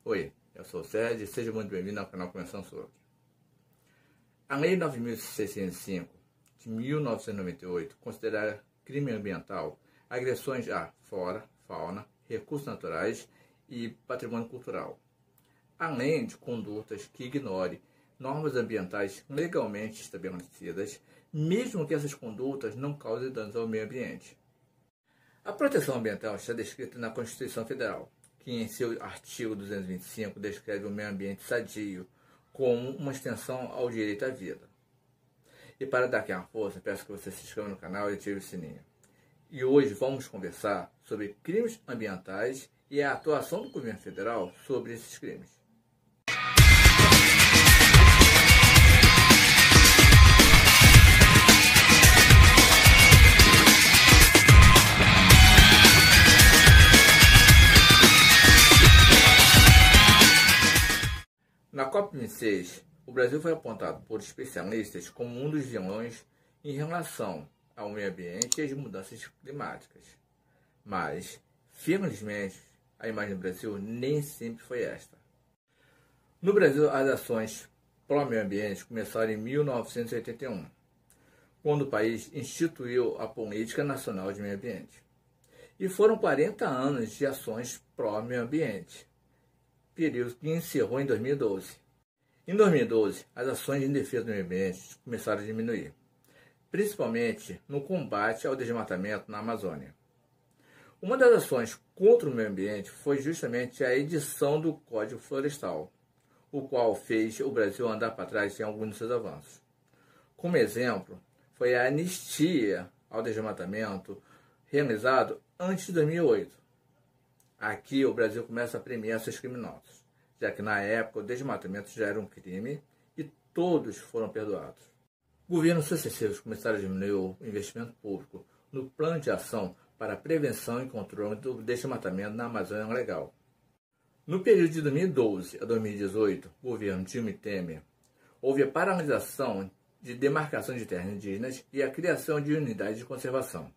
Oi, eu sou o Sérgio e seja muito bem-vindo ao canal Conversando Sobre. A Lei 9.605 de 1998 considera crime ambiental agressões à flora, fauna, recursos naturais e patrimônio cultural, além de condutas que ignorem normas ambientais legalmente estabelecidas, mesmo que essas condutas não causem danos ao meio ambiente. A proteção ambiental está descrita na Constituição Federal, que em seu artigo 225 descreve o meio ambiente sadio como uma extensão ao direito à vida. E para dar aqui uma força, peço que você se inscreva no canal e ative o sininho. E hoje vamos conversar sobre crimes ambientais e a atuação do governo federal sobre esses crimes. Na COP26, o Brasil foi apontado por especialistas como um dos vilões em relação ao meio ambiente e às mudanças climáticas. Mas, felizmente, a imagem do Brasil nem sempre foi esta. No Brasil, as ações pró-meio ambiente começaram em 1981, quando o país instituiu a Política Nacional de Meio Ambiente. E foram 40 anos de ações pró-meio ambiente, período que encerrou em 2012. Em 2012, as ações em defesa do meio ambiente começaram a diminuir, principalmente no combate ao desmatamento na Amazônia. Uma das ações contra o meio ambiente foi justamente a edição do Código Florestal, o qual fez o Brasil andar para trás em alguns de seus avanços. Como exemplo, foi a anistia ao desmatamento realizado antes de 2008. Aqui o Brasil começa a premiar seus criminosos, já que na época o desmatamento já era um crime e todos foram perdoados. Governos sucessivos começaram a diminuir o investimento público no plano de ação para a prevenção e controle do desmatamento na Amazônia Legal. No período de 2012 a 2018, o governo Dilma e Temer, houve a paralisação de demarcação de terras indígenas e a criação de unidades de conservação.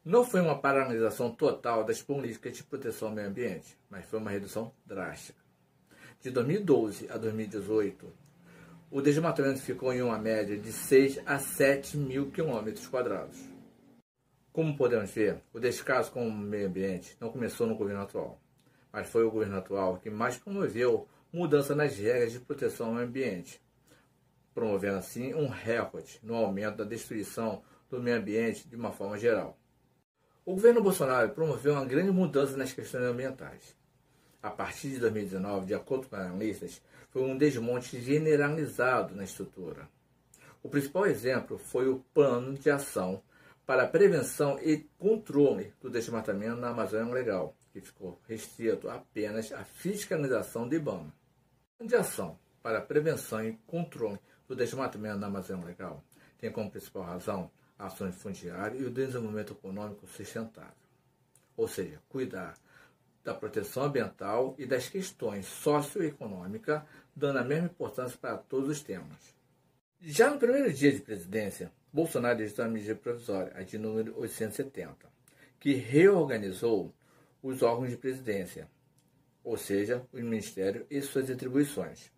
Não foi uma paralisação total das políticas de proteção ao meio ambiente, mas foi uma redução drástica. De 2012 a 2018, o desmatamento ficou em uma média de 6 a 7 mil quilômetros quadrados. Como podemos ver, o descaso com o meio ambiente não começou no governo atual, mas foi o governo atual que mais promoveu mudança nas regras de proteção ao meio ambiente, promovendo assim um recorde no aumento da destruição do meio ambiente de uma forma geral. O governo Bolsonaro promoveu uma grande mudança nas questões ambientais. A partir de 2019, de acordo com analistas, foi um desmonte generalizado na estrutura. O principal exemplo foi o Plano de Ação para a Prevenção e Controle do Desmatamento na Amazônia Legal, que ficou restrito apenas à fiscalização do IBAMA. O Plano de Ação para a Prevenção e Controle do Desmatamento na Amazônia Legal tem como principal razão ações fundiárias e o desenvolvimento econômico sustentável, ou seja, cuidar da proteção ambiental e das questões socioeconômicas, dando a mesma importância para todos os temas. Já no primeiro dia de presidência, Bolsonaro editou a medida provisória, a de número 870, que reorganizou os órgãos de presidência, ou seja, o ministério e suas atribuições.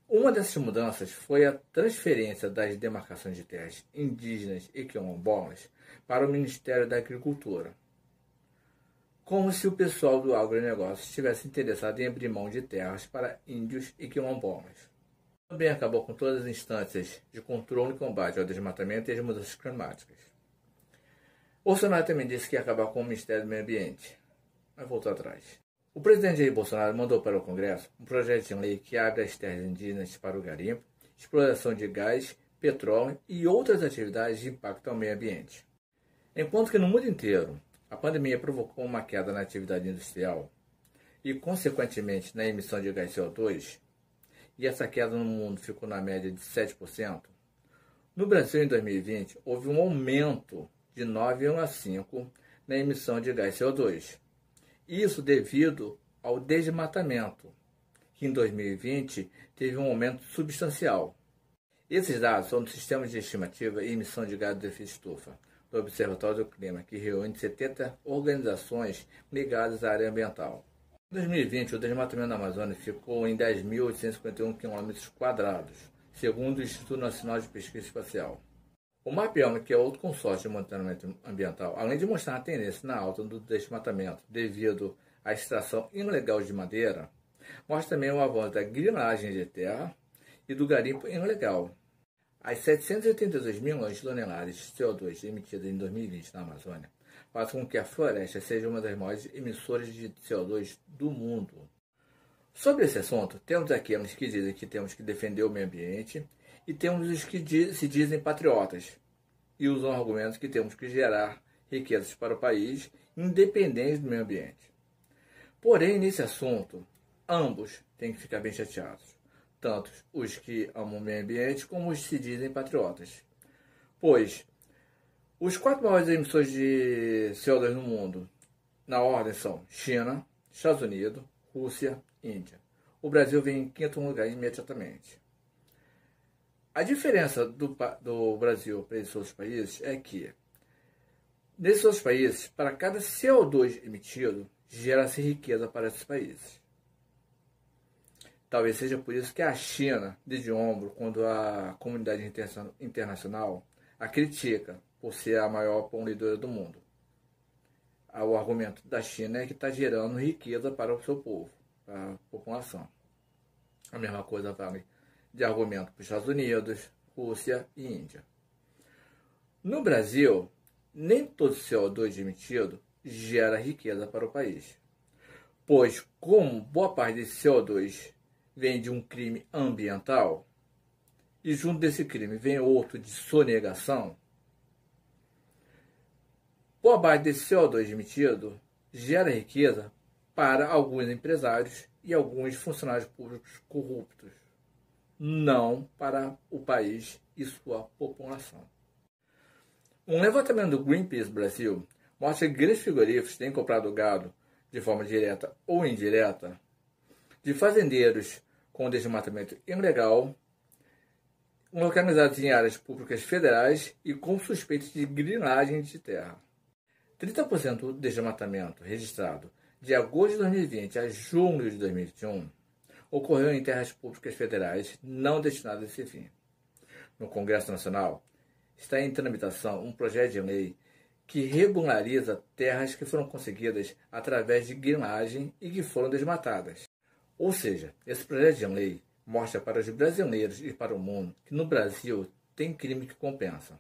Uma dessas mudanças foi a transferência das demarcações de terras indígenas e quilombolas para o Ministério da Agricultura, como se o pessoal do agronegócio estivesse interessado em abrir mão de terras para índios e quilombolas. Também acabou com todas as instâncias de controle e combate ao desmatamento e às mudanças climáticas. Bolsonaro também disse que ia acabar com o Ministério do Meio Ambiente, mas voltou atrás. O presidente Jair Bolsonaro mandou para o Congresso um projeto de lei que abre as terras indígenas para o garimpo, exploração de gás, petróleo e outras atividades de impacto ao meio ambiente. Enquanto que no mundo inteiro, a pandemia provocou uma queda na atividade industrial e, consequentemente, na emissão de gás CO2, e essa queda no mundo ficou na média de 7%, no Brasil, em 2020, houve um aumento de 9,5% na emissão de gás CO2. Isso devido ao desmatamento, que em 2020 teve um aumento substancial. Esses dados são do Sistema de Estimativa e Emissão de Gás do Efeito Estufa, do Observatório do Clima, que reúne 70 organizações ligadas à área ambiental. Em 2020, o desmatamento da Amazônia ficou em 10.851 km², segundo o Instituto Nacional de Pesquisa Espacial. O mapeamento, que é outro consórcio de monitoramento ambiental, além de mostrar a tendência na alta do desmatamento devido à extração ilegal de madeira, mostra também o avanço da grilagem de terra e do garimpo ilegal. As 782 milhões de toneladas de CO2 emitidas em 2020 na Amazônia fazem com que a floresta seja uma das maiores emissoras de CO2 do mundo. Sobre esse assunto, temos aqueles que dizem que temos que defender o meio ambiente e temos os que se dizem patriotas e usam argumentos que temos que gerar riquezas para o país, independente do meio ambiente. Porém, nesse assunto, ambos têm que ficar bem chateados, tanto os que amam o meio ambiente como os que se dizem patriotas. Pois os 4 maiores emissores de CO2 no mundo, na ordem, são China, Estados Unidos, Rússia e Índia. O Brasil vem em quinto lugar imediatamente. A diferença do Brasil para esses outros países é que, nesses outros países, para cada CO2 emitido, gera-se riqueza para esses países. Talvez seja por isso que a China dê de ombro quando a comunidade internacional a critica por ser a maior poluidora do mundo. O argumento da China é que está gerando riqueza para o seu povo, para a população. A mesma coisa vale de argumento para os Estados Unidos, Rússia e Índia. No Brasil, nem todo CO2 emitido gera riqueza para o país, pois como boa parte desse CO2 vem de um crime ambiental, e junto desse crime vem outro de sonegação, boa parte desse CO2 emitido gera riqueza para alguns empresários e alguns funcionários públicos corruptos, não para o país e sua população. Um levantamento do Greenpeace Brasil mostra que grandes frigoríficos têm comprado gado de forma direta ou indireta de fazendeiros com desmatamento ilegal, localizados em áreas públicas federais e com suspeitas de grilagem de terra. 30% do desmatamento registrado de agosto de 2020 a junho de 2021 ocorreu em terras públicas federais não destinadas a esse fim. No Congresso Nacional, está em tramitação um projeto de lei que regulariza terras que foram conseguidas através de grilagem e que foram desmatadas. Ou seja, esse projeto de lei mostra para os brasileiros e para o mundo que no Brasil tem crime que compensa.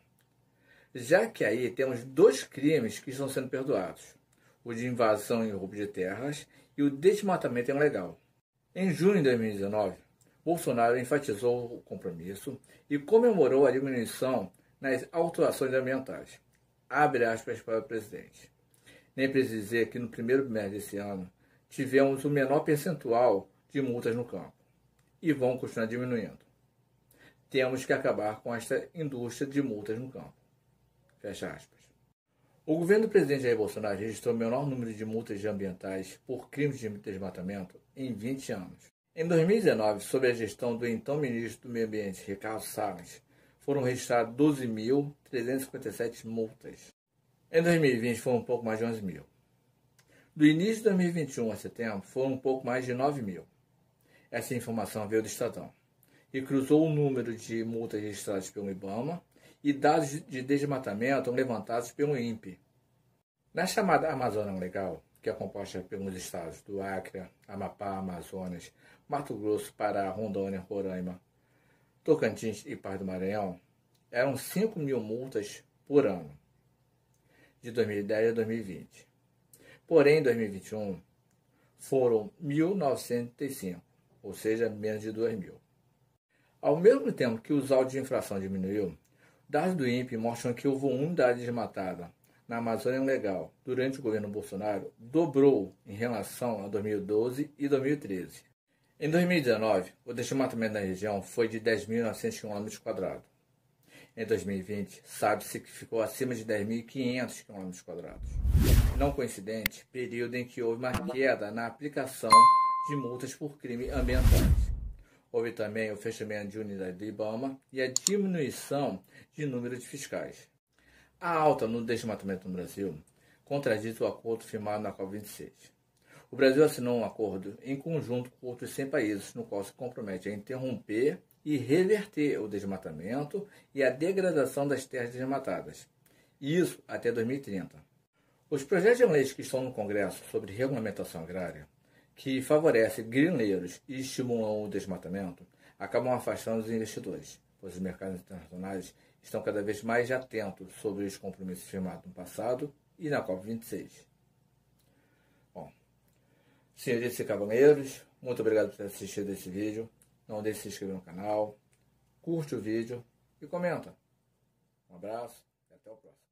Já que aí temos 2 crimes que estão sendo perdoados: o de invasão e roubo de terras e o desmatamento ilegal. Em junho de 2019, Bolsonaro enfatizou o compromisso e comemorou a diminuição nas autuações ambientais. Abre aspas para o presidente. Nem preciso dizer que no primeiro mês desse ano tivemos o menor percentual de multas no campo e vão continuar diminuindo. Temos que acabar com esta indústria de multas no campo. Fecha aspas. O governo do presidente Jair Bolsonaro registrou o menor número de multas ambientais por crimes de desmatamento em 20 anos. Em 2019, sob a gestão do então ministro do Meio Ambiente, Ricardo Salles, foram registradas 12.357 multas. Em 2020, foram um pouco mais de 11 mil. Do início de 2021 a setembro, foram um pouco mais de 9 mil. Essa informação veio do Estadão e cruzou o número de multas registradas pelo IBAMA e dados de desmatamento levantados pelo INPE. Na chamada Amazônia Legal, que é composta pelos estados do Acre, Amapá, Amazonas, Mato Grosso, Pará, Rondônia, Roraima, Tocantins e Pará do Maranhão, eram 5 mil multas por ano, de 2010 a 2020. Porém, em 2021, foram 1.905, ou seja, menos de 2 mil. Ao mesmo tempo que os autos de infração diminuiu, dados do INPE mostram que o volume de área desmatada na Amazônia Legal durante o governo Bolsonaro dobrou em relação a 2012 e 2013. Em 2019, o desmatamento na região foi de 10.900 km². Em 2020, sabe-se que ficou acima de 10.500 km². Não coincidente, período em que houve uma queda na aplicação de multas por crimes ambientais. Houve também o fechamento de unidades do IBAMA e a diminuição de número de fiscais. A alta no desmatamento no Brasil contradiz o acordo firmado na COP26. O Brasil assinou um acordo em conjunto com outros 100 países, no qual se compromete a interromper e reverter o desmatamento e a degradação das terras desmatadas. Isso até 2030. Os projetos de leis que estão no Congresso sobre regulamentação agrária, que favorecem grileiros e estimulam o desmatamento, acabam afastando os investidores, pois os mercados internacionais estão cada vez mais atentos sobre os compromissos firmados no passado e na COP26. Bom, senhoritas e cavalheiros, muito obrigado por ter assistido esse vídeo. Não deixe de se inscrever no canal, curte o vídeo e comenta. Um abraço e até o próximo.